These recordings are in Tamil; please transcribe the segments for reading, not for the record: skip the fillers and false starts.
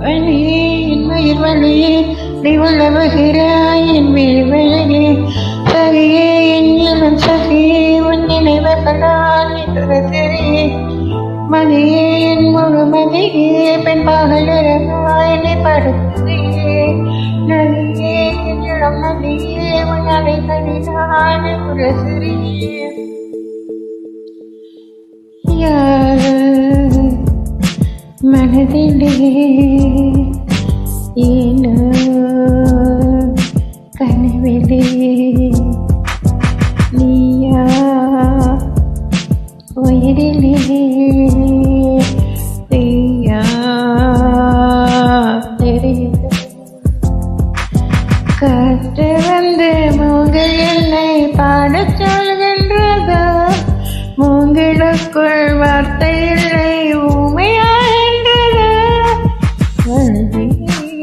வழியே என் மயிர் வழியே நீ உள்ளவகிறாய் என் வீடு வழியே சகியே என் இளம் சகியே உன் நினைவுகளால் நீ துரசிறியே மதியே என் முழு மதியே பெண் பகலிரவாய் நீ படுத்துறியே நதியே என் இளம் நதியே உன் அலைகளினால் நீ துரசிறியே மனதிலே ஏனோ கனவிலே நீயா உயிரிலே நீயா தெரியல காற்று வந்து மூங்கில் என்னை பாடச் சொல்கின்றதோ மூங்கிலுக்குள் வார்த்தை இல்லை ஊமையாகின்றது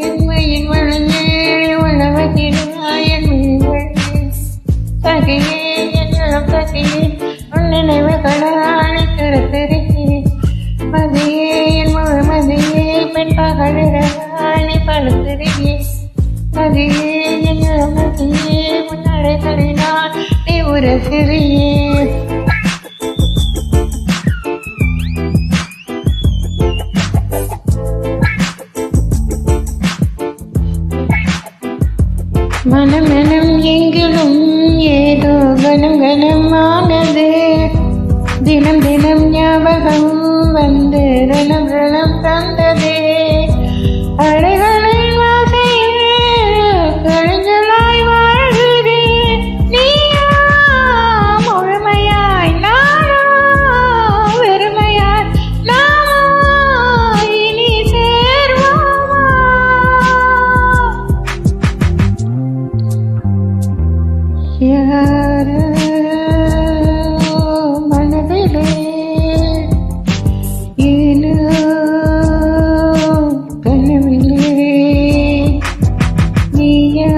என் மயின் வழங்கே உழவகிறாய் என் சகியே என் இளம் சகியே உன் நினைவுகளால் திறத்திருக்கே மதியே என் முழு மதியே பெண் பகலிரவாய் நீ படுத்திருக்கே மதியே என் இளம் மதியே உன் அழைகளினால் நீ உரசிறியே மனம் மனம் எங்கிலும் ஏதோ கனம் கனமானது தினம் தினம் ஞாபகம் வந்து ரணம் ரணம் தந்ததே அடைகளின் வாசையில் கழிஞ்சலாய் வாழ்கிறே நீயா முழுமையாய் நானோ வெறுமையாய் நானோ இனி சேர்வோமா யாரோ மனதிலே ஏனோ கனவிலே நீயா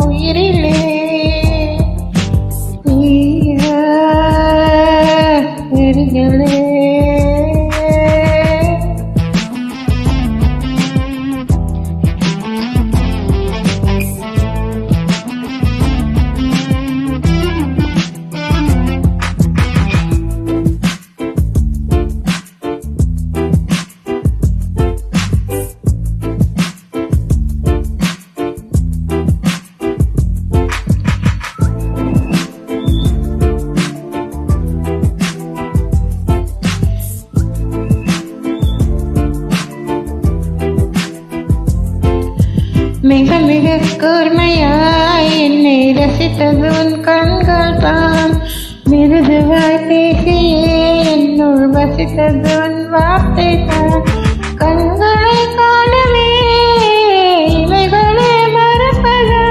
உயிரிலே நீயா எரிகளே மிக மிக கூர்மையாய் என்னை ரசித்தது உன் கண்கள் தான் மிருதுவாய் பேசியே என்னுள் வசித்தது உன் வார்த்தை தான் கண்களை காணவே இவைகளே மறப்பதா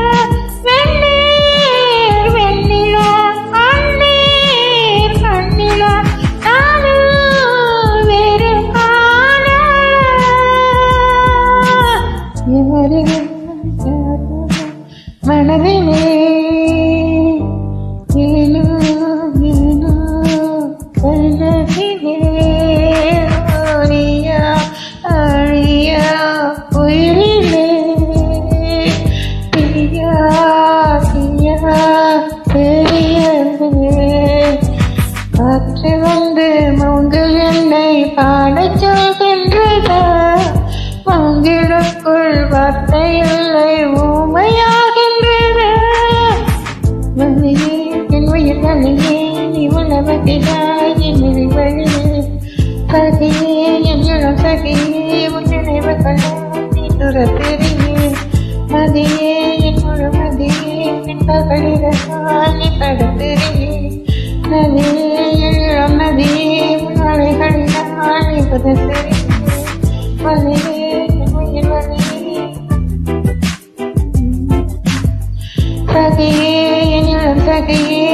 வெண்ணீர் வெண்ணிலா கண்ணீர் கண்ணிலா நானும் வேறு காண மனதிலே ஏனோ ஏனோ கனவிலே நீயா அழியா உயிரிலே பிரியா பிரியா தெரியலே காற்று வந்து மூங்கில் என்னை பாடச் சொல்கின்றதா மூங்கிலுக்குள் வார்த்தை இல்லை ஊமையாகின்றது வழியே என் உயிர் வழியே நீ உணவகிறாய் என் விழி வழியே சகியே என் இளம் சகியே உன் நினைவுகளால் நீ துரத்திறியே மதியே என் முழு மதியே பின் பகலிரவாய் நீ படுத்திறியே நதியே என் இளம் நதியே உன் அலைகளினால் நீ புதத்திறியே வழியே என் உயிர் வழியே சகியே என் இளம் சகியே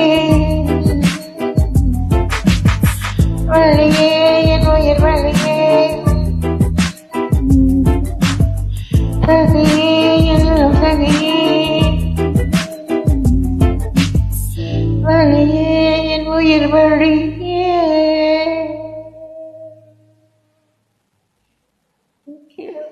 வழியே என் உயிர் வழியே சகியே என் இளம் சகியே வழியே என் உயிர் வழியே Thank you.